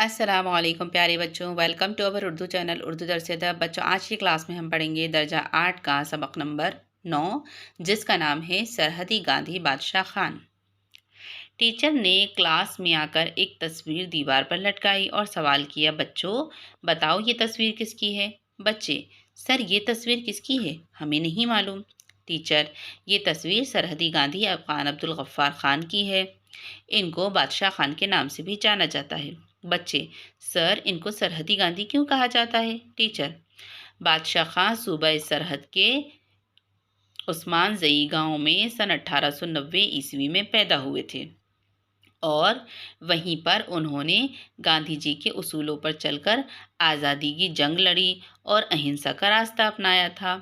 अस्सलामुअलैकुम प्यारे बच्चों, welcome to our Urdu channel Urdu Dars Adab. बच्चों, आज की क्लास में हम पढ़ेंगे दर्जा 8 का सबक नंबर 9, जिसका नाम है सरहदी गांधी बादशाह खान। टीचर ने क्लास में आकर एक तस्वीर दीवार पर लटकाई और सवाल किया, बच्चों बताओ ये तस्वीर किसकी है। बच्चे, सर ये तस्वीर किसकी है, हमें नहीं मालूम। टीचर, ये तस्वीर सरहदी गांधी अफगान अब्दुल गफ्फार खान की है। इनको बादशाह खान के नाम से भी जाना जाता है। बच्चे, सर इनको सरहदी गांधी क्यों कहा जाता है। टीचर, बादशाह खान सूबा सरहद के उस्मान जई गांव में सन 1890 ईस्वी में पैदा हुए थे और वहीं पर उन्होंने गांधी जी के उसूलों पर चलकर आज़ादी की जंग लड़ी और अहिंसा का रास्ता अपनाया था।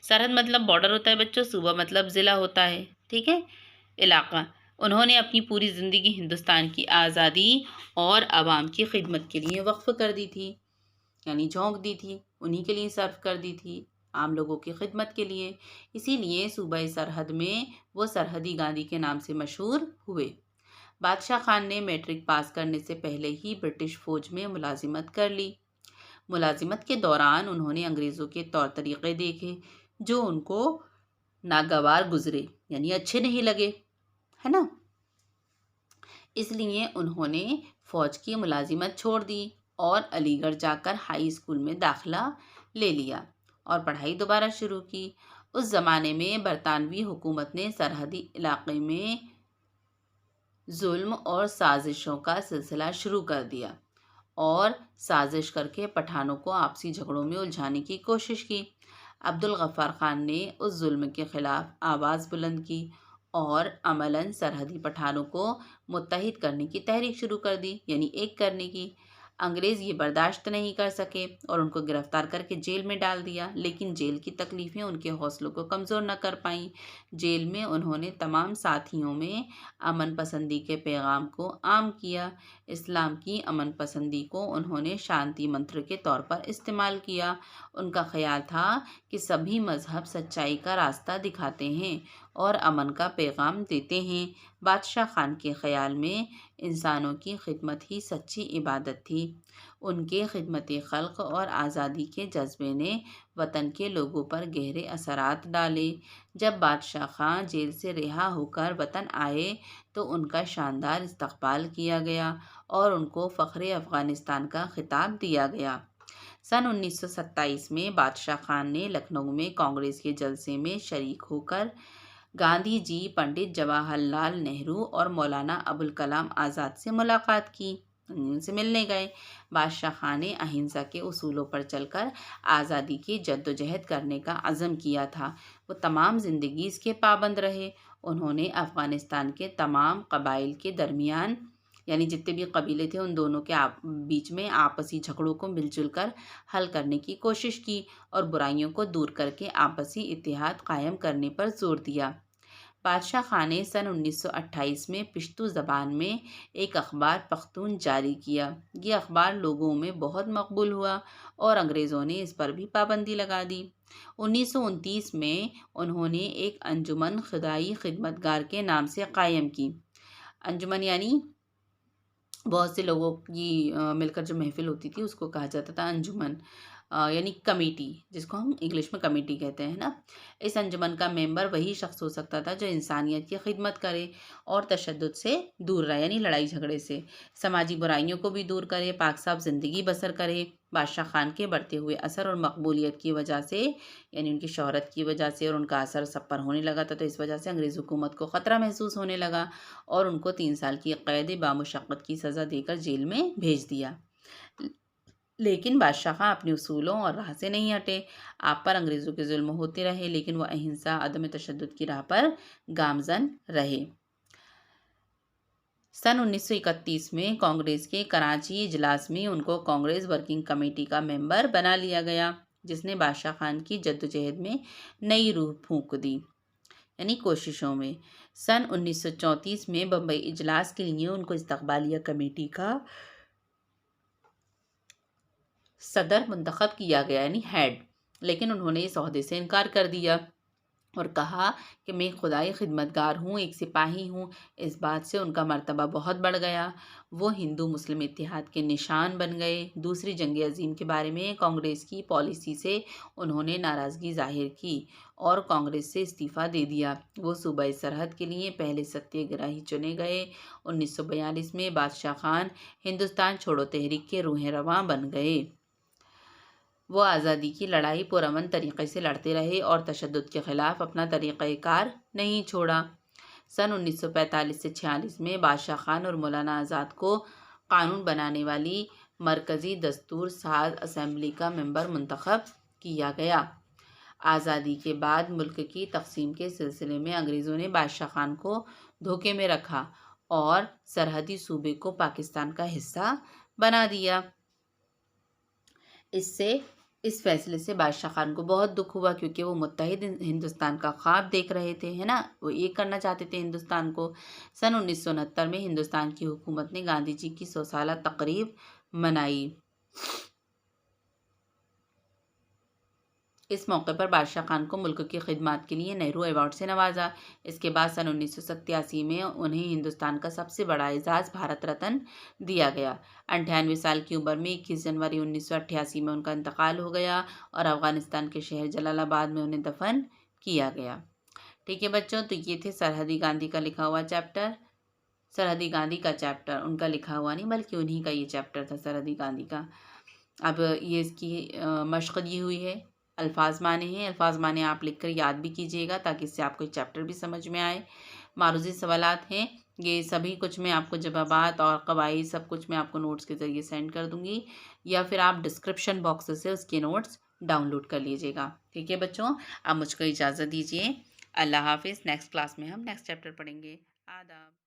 सरहद मतलब बॉर्डर होता है बच्चों, सूबा मतलब ज़िला होता है, ठीक है, इलाका। उन्होंने अपनी पूरी ज़िंदगी हिंदुस्तान की आज़ादी और आवाम की खिदमत के लिए वक्फ कर दी थी, यानी झोंक दी थी, उन्हीं के लिए सर्व कर दी थी, आम लोगों की खिदमत के लिए। इसीलिए सूबा सरहद में वो सरहदी गांधी के नाम से मशहूर हुए। बादशाह खान ने मैट्रिक पास करने से पहले ही ब्रिटिश फौज में मुलाजिमत कर ली। मुलाजिमत के दौरान उन्होंने अंग्रेज़ों के तौर तरीक़े देखे जो उनको नागवार गुजरे, यानी अच्छे नहीं लगे, है ना। इसलिए उन्होंने फ़ौज की मुलाजिमत छोड़ दी और अलीगढ़ जाकर हाई स्कूल में दाखिला ले लिया और पढ़ाई दोबारा शुरू की। उस ज़माने में बरतानवी हुकूमत ने सरहदी इलाके में जुल्म और साजिशों का सिलसिला शुरू कर दिया और साजिश करके पठानों को आपसी झगड़ों में उलझाने की कोशिश की। अब्दुल गफ्फार खान ने उस जुल्म के खिलाफ आवाज़ बुलंद की और अमलन सरहदी पठानों को मुत्तहिद करने की तहरीक शुरू कर दी, यानी एक करने की। अंग्रेज़ ये बर्दाश्त नहीं कर सके और उनको गिरफ्तार करके जेल में डाल दिया, लेकिन जेल की तकलीफ़ें उनके हौसलों को कमज़ोर न कर पाईं। जेल में उन्होंने तमाम साथियों में अमन पसंदी के पैगाम को आम किया। इस्लाम की अमन पसंदी को उन्होंने शांति मंत्र के तौर पर इस्तेमाल किया। उनका ख्याल था कि सभी मज़हब सच्चाई का रास्ता दिखाते हैं और अमन का पैगाम देते हैं। बादशाह खान के ख़याल में इंसानों की खिदमत ही सच्ची इबादत थी। उनके खिदमत खल्क़ और आज़ादी के जज्बे ने वतन के लोगों पर गहरे असरात डाले। जब बादशाह खान जेल से रिहा होकर वतन आए तो उनका शानदार इस्तकबाल किया गया और उनको फ़ख्रे अफ़गानिस्तान का खिताब दिया गया। सन 1927 में बादशाह खान ने लखनऊ में कांग्रेस के जलसे में शरीक होकर गांधी जी, पंडित जवाहरलाल नेहरू और मौलाना अबुल कलाम आज़ाद से मुलाकात की, उनसे मिलने गए। बादशाह खान ने अहिंसा के उसूलों पर चलकर आज़ादी की जद्दोजहद करने का अज़म किया था। वो तमाम ज़िंदगी इसके पाबंद रहे। उन्होंने अफ़गानिस्तान के तमाम कबाइल के दरमियान, यानी जितने भी कबीले थे उन दोनों के बीच में आपसी झगड़ों को मिलजुल कर हल करने की कोशिश की और बुराइयों को दूर करके आपसी इत्तेहाद कायम करने पर जोर दिया। बादशाह खान ने सन 1928 में पश्तो ज़बान में एक अखबार पख्तून जारी किया। ये अखबार लोगों में बहुत मकबूल हुआ और अंग्रेज़ों ने इस पर भी पाबंदी लगा दी। 1929 में उन्होंने एक अंजुमन खुदाई खिदमतगार के नाम से कायम की। अंजुमन यानी बहुत से लोगों की मिलकर जो महफ़िल होती थी उसको कहा जाता था अंजुमन, यानी कमेटी, जिसको हम इंग्लिश में कमेटी कहते हैं ना। इस अंजुमन का मेंबर वही शख्स हो सकता था जो इंसानियत की खिदमत करे और तशद्दुद से दूर रहे, यानी लड़ाई झगड़े से, समाजी बुराइयों को भी दूर करे, पाक साफ ज़िंदगी बसर करे। बादशाह खान के बढ़ते हुए असर और मकबूलियत की वजह से, यानी उनकी शोहरत की वजह से, और उनका असर सब पर होने लगा था, तो इस वजह से अंग्रेज़ हुकूमत को ख़तरा महसूस होने लगा और उनको 3 साल की क़ैद बामुशक्क़त की सज़ा देकर जेल में भेज दिया। लेकिन बादशाह खां अपने उसूलों और राह से नहीं हटे। आप पर अंग्रेज़ों के जुल्म होते रहे, लेकिन वह अहिंसा, अदम तशद्दुद की राह पर गामज़न रहे। सन 1931 में कांग्रेस के कराची इजलास में उनको कांग्रेस वर्किंग कमेटी का मेंबर बना लिया गया, जिसने बादशाह खान की जद्दोजहद में नई रूह फूंक दी, यानी कोशिशों में। सन 1934 में बम्बई इजलास के लिए उनको इस्तकबालिया कमेटी का सदर मुंतखब किया गया, यानी हेड, लेकिन उन्होंने इस ओहदे से इनकार कर दिया। और कहा कि मैं खुदाई खिदमतगार हूँ, एक सिपाही हूँ। इस बात से उनका मर्तबा बहुत बढ़ गया। वो हिंदू मुस्लिम इत्तेहाद के निशान बन गए। दूसरी जंग अज़ीम के बारे में कांग्रेस की पॉलिसी से उन्होंने नाराज़गी ज़ाहिर की और कांग्रेस से इस्तीफ़ा दे दिया। वो सूबाई सरहद के लिए पहले सत्याग्रही चुने गए। 1942 में बादशाह खान हिंदुस्तान छोड़ो तहरीक के रूह रवां बन गए। वो आज़ादी की लड़ाई पुरअमन तरीक़े से लड़ते रहे और तशद्दुद के ख़िलाफ़ अपना तरीक़ाकार नहीं छोड़ा। सन 1945 से 46 में बादशाह खान और मौलाना आज़ाद को कानून बनाने वाली मरकज़ी दस्तूर साज असेंबली का मेंबर मुंतखब किया गया। आज़ादी के बाद मुल्क की तक़सीम के सिलसिले में अंग्रेज़ों ने बादशाह खान को धोखे में रखा और सरहदी सूबे को पाकिस्तान का हिस्सा बना दिया। इस फैसले से बादशाह खान को बहुत दुख हुआ, क्योंकि वो मुत्तहिद हिंदुस्तान का ख्वाब देख रहे थे, है ना। वो एक करना चाहते थे हिंदुस्तान को। सन 1969 में हिंदुस्तान की हुकूमत ने गांधी जी की 100 साला तकरीब मनाई। इस मौके पर बादशाह खान को मुल्क की खिदमत के लिए नेहरू अवार्ड से नवाजा। इसके बाद सन 1987 में उन्हें हिंदुस्तान का सबसे बड़ा एजाज़ भारत रत्न दिया गया। 98 साल की उम्र में 21 जनवरी 1988 में उनका इंतकाल हो गया और अफ़गानिस्तान के शहर जलालाबाद में उन्हें दफन किया गया। ठीक है बच्चों, तो ये थे सरहदी गांधी का लिखा हुआ चैप्टर। सरहदी गांधी का चैप्टर उनका लिखा हुआ नहीं, बल्कि उन्हीं का ये चैप्टर था, सरहदी गांधी का। अब ये इसकी मशक़ दी हुई है। अल्फाज माने हैं, अल्फाज माने आप लिखकर याद भी कीजिएगा, ताकि इससे आपको चैप्टर भी समझ में आए। मारूज़ी सवालात हैं, ये सभी कुछ मैं आपको जवाबात और कवायद सब कुछ मैं आपको नोट्स के ज़रिए सेंड कर दूँगी, या फिर आप डिस्क्रिप्शन बॉक्स से उसके नोट्स डाउनलोड कर लीजिएगा। ठीक है बच्चों, अब मुझको इजाज़त दीजिए। अल्लाह हाफ़िज़। नेक्स्ट क्लास में हम नेक्स्ट चैप्टर पढ़ेंगे। आदाब।